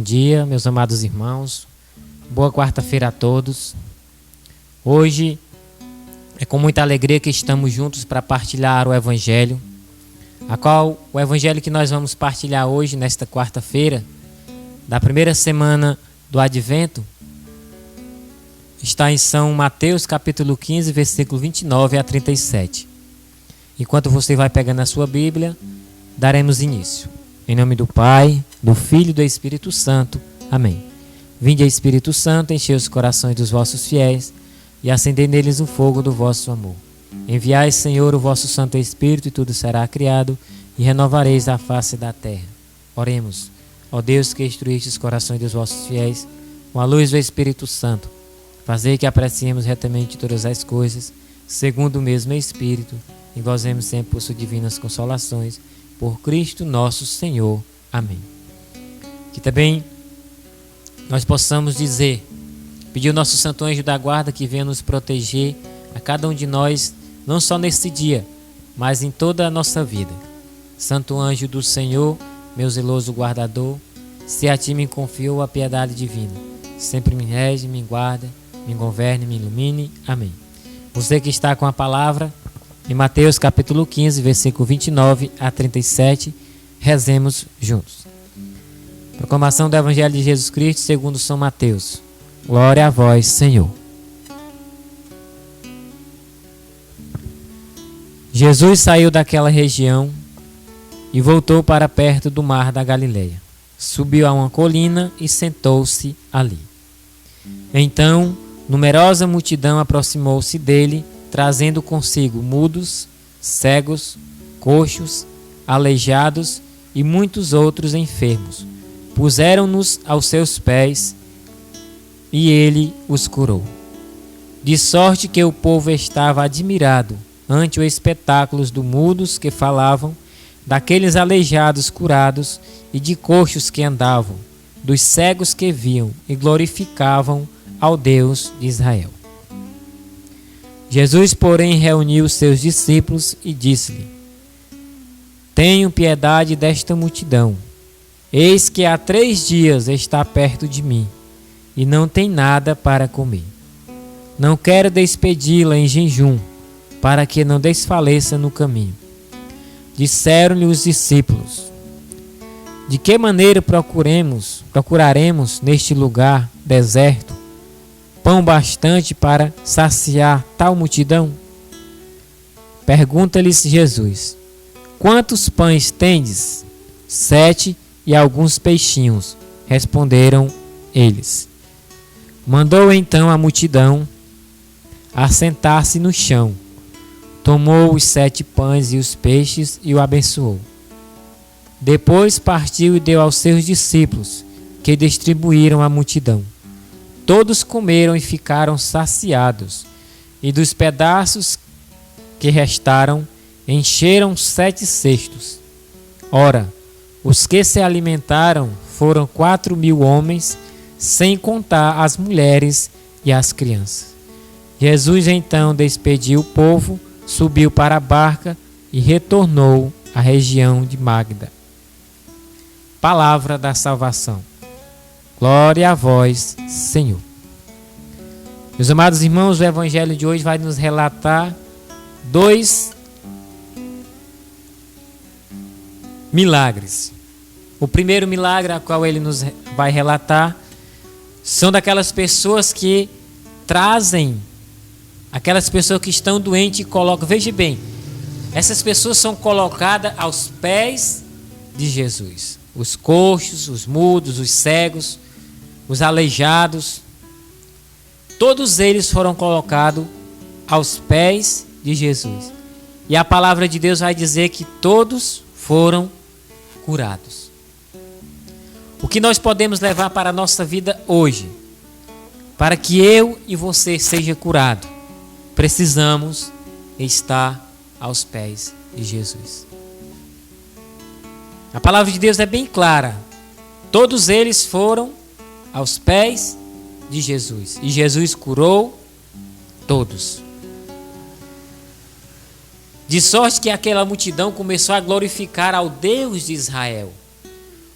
dia, meus amados irmãos. Boa quarta-feira a todos. Hoje é com muita alegria que estamos juntos para partilhar o Evangelho, o Evangelho que nós vamos partilhar hoje, nesta quarta-feira, da primeira semana do Advento, está em São Mateus, capítulo 15, versículo 29 a 37. Enquanto você vai pegando a sua Bíblia, daremos início. Em nome do Pai, do Filho e do Espírito Santo. Amém. Vinde, Espírito Santo, enchei os corações dos vossos fiéis e acendei neles o fogo do vosso amor. Enviai, Senhor, o vosso Santo Espírito, e tudo será criado, e renovareis a face da terra. Oremos. Ó Deus, que instruíste os corações dos vossos fiéis com a luz do Espírito Santo, fazei que apreciemos retamente todas as coisas, segundo o mesmo Espírito, e gozemos sempre por suas divinas consolações, por Cristo nosso Senhor. Amém. Que também nós possamos dizer, pedir o nosso Santo Anjo da Guarda que venha nos proteger a cada um de nós, não só neste dia, mas em toda a nossa vida. Santo Anjo do Senhor, meu zeloso guardador, se a ti me confio a piedade divina, sempre me rege, me guarda, me governe, me ilumine. Amém. Você que está com a palavra, em Mateus capítulo 15, versículo 29 a 37, rezemos juntos. Proclamação do Evangelho de Jesus Cristo segundo São Mateus. Glória a vós, Senhor. Jesus saiu daquela região e voltou para perto do mar da Galileia. Subiu a uma colina e sentou-se ali. Então, numerosa multidão aproximou-se dele, trazendo consigo mudos, cegos, coxos, aleijados e muitos outros enfermos. Puseram-nos aos seus pés e ele os curou. De sorte que o povo estava admirado ante os espetáculos dos mudos que falavam, daqueles aleijados curados e de coxos que andavam, dos cegos que viam e glorificavam ao Deus de Israel. Jesus, porém, reuniu os seus discípulos e disse-lhe: Tenho piedade desta multidão. Eis que há 3 dias está perto de mim e não tem nada para comer. Não quero despedi-la em jejum, para que não desfaleça no caminho. Disseram-lhe os discípulos: De que maneira procuraremos neste lugar deserto pão bastante para saciar tal multidão? Pergunta-lhes Jesus: Quantos pães tendes? 7, e alguns peixinhos, responderam eles. Mandou então a multidão assentar-se no chão. Tomou os 7 pães e os peixes e o abençoou. Depois partiu e deu aos seus discípulos, que distribuíram à multidão. Todos comeram e ficaram saciados, e dos pedaços que restaram, encheram 7 cestos. Ora, os que se alimentaram foram 4.000 homens, sem contar as mulheres e as crianças. Jesus então despediu o povo, subiu para a barca e retornou à região de Magda. Palavra da salvação. Glória a vós, Senhor. Meus amados irmãos, o Evangelho de hoje vai nos relatar 2 milagres. O primeiro milagre a qual ele nos vai relatar são daquelas pessoas que trazem, aquelas pessoas que estão doentes e colocam. Veja bem, essas pessoas são colocadas aos pés de Jesus. Os coxos, os mudos, os cegos, os aleijados, todos eles foram colocados aos pés de Jesus. E a palavra de Deus vai dizer que todos foram curados. O que nós podemos levar para a nossa vida hoje, para que eu e você seja curado, precisamos estar aos pés de Jesus. A palavra de Deus é bem clara. Todos eles foram aos pés de Jesus. E Jesus curou todos. De sorte que aquela multidão começou a glorificar ao Deus de Israel.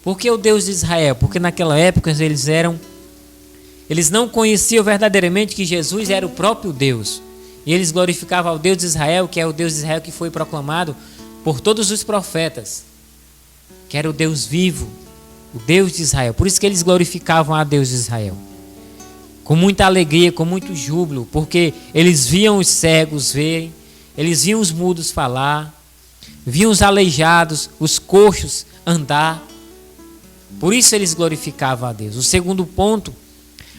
Por que o Deus de Israel? Porque naquela época eles não conheciam verdadeiramente que Jesus era o próprio Deus. E eles glorificavam ao Deus de Israel, que é o Deus de Israel que foi proclamado por todos os profetas, que era o Deus vivo, o Deus de Israel. Por isso que eles glorificavam a Deus de Israel, com muita alegria, com muito júbilo, porque eles viam os cegos verem, eles viam os mudos falar, viam os aleijados, os coxos andar. Por isso eles glorificavam a Deus. O segundo ponto,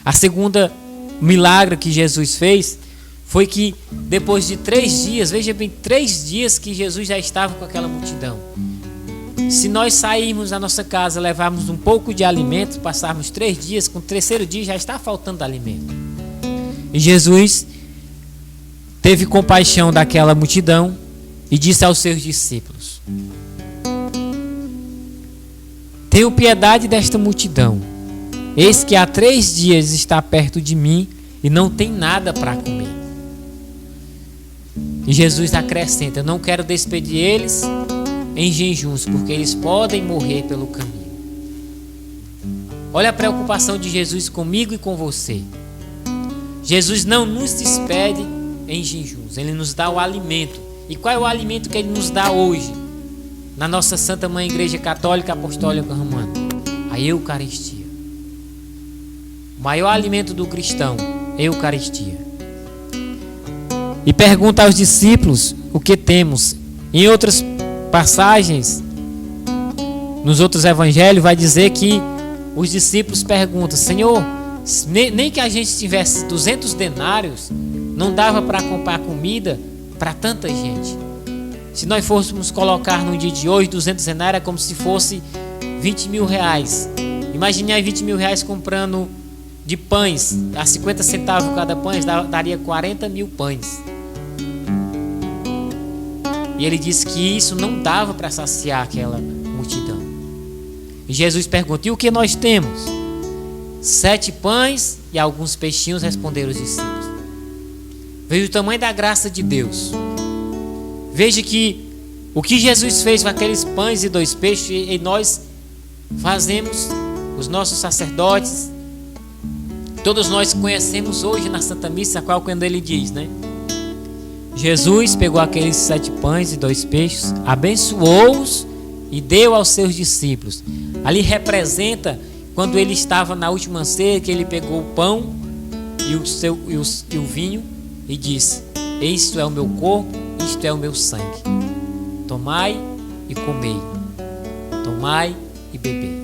a segunda milagre que Jesus fez, foi que depois de 3 dias, veja bem, 3 dias que Jesus já estava com aquela multidão. Se nós sairmos da nossa casa, levarmos um pouco de alimento, passarmos 3 dias, com o 3º dia já está faltando alimento. E Jesus teve compaixão daquela multidão e disse aos seus discípulos: tenho piedade desta multidão, eis que há 3 dias está perto de mim e não tem nada para comer. E Jesus acrescenta: eu não quero despedir eles em jejuns, porque eles podem morrer pelo caminho. Olha a preocupação de Jesus comigo e com você. Jesus não nos despede em jejuns, Ele nos dá o alimento. E qual é o alimento que Ele nos dá hoje? Na nossa Santa Mãe Igreja Católica Apostólica Romana, a Eucaristia. O maior alimento do cristão, Eucaristia. E pergunta aos discípulos o que temos. Em outras passagens, nos outros evangelhos, vai dizer que os discípulos perguntam: Senhor, nem que a gente tivesse 200 denários, não dava para comprar comida para tanta gente. Se nós fôssemos colocar no dia de hoje 200 denários, é como se fosse 20 mil reais. Imagine aí 20 mil reais comprando de pães, a 50 centavos cada pães, daria 40 mil pães. E ele disse que isso não dava para saciar aquela multidão. E Jesus pergunta: e o que nós temos? 7 pães e alguns peixinhos, responderam os discípulos. Veja o tamanho da graça de Deus. Veja que o que Jesus fez com aqueles pães e 2 peixes, e nós fazemos, os nossos sacerdotes, todos nós conhecemos hoje na Santa Missa, qual quando ele diz, né? Jesus pegou aqueles 7 pães e 2 peixes, abençoou-os e deu aos seus discípulos. Ali representa quando ele estava na última ceia, que ele pegou o pão e o vinho e disse: isto é o meu corpo, isto é o meu sangue. Tomai e comei, tomai e bebei.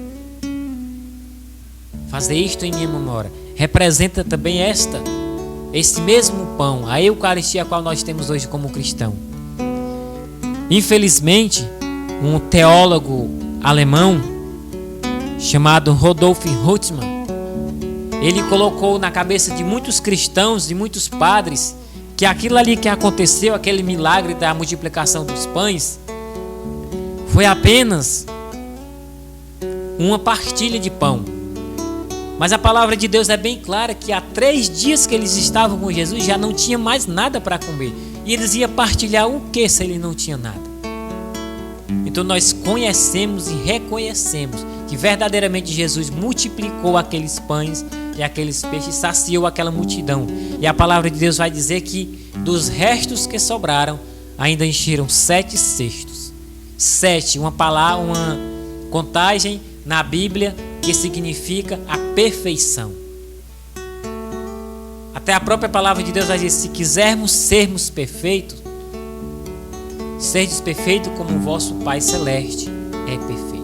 Fazer isto em minha memória. Representa também esse mesmo pão, a Eucaristia, a qual nós temos hoje como cristão. Infelizmente, um teólogo alemão chamado Rudolf Bultmann, ele colocou na cabeça de muitos cristãos, de muitos padres, que aquilo ali que aconteceu, aquele milagre da multiplicação dos pães, foi apenas uma partilha de pão. Mas a palavra de Deus é bem clara que há 3 dias que eles estavam com Jesus, já não tinha mais nada para comer. E eles iam partilhar o que se ele não tinha nada? Então nós conhecemos e reconhecemos que verdadeiramente Jesus multiplicou aqueles pães e aqueles peixes, saciou aquela multidão. E a palavra de Deus vai dizer que dos restos que sobraram, ainda encheram 7 cestos. 7, uma palavra, uma contagem na Bíblia que significa a perfeição. Até a própria palavra de Deus vai dizer: se quisermos sermos perfeitos, sedes perfeito como o vosso Pai Celeste é perfeito.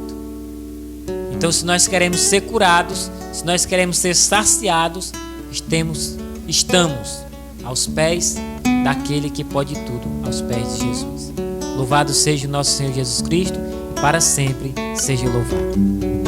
Então, se nós queremos ser curados, se nós queremos ser saciados, estamos aos pés daquele que pode tudo, aos pés de Jesus. Louvado seja o nosso Senhor Jesus Cristo, e para sempre seja louvado.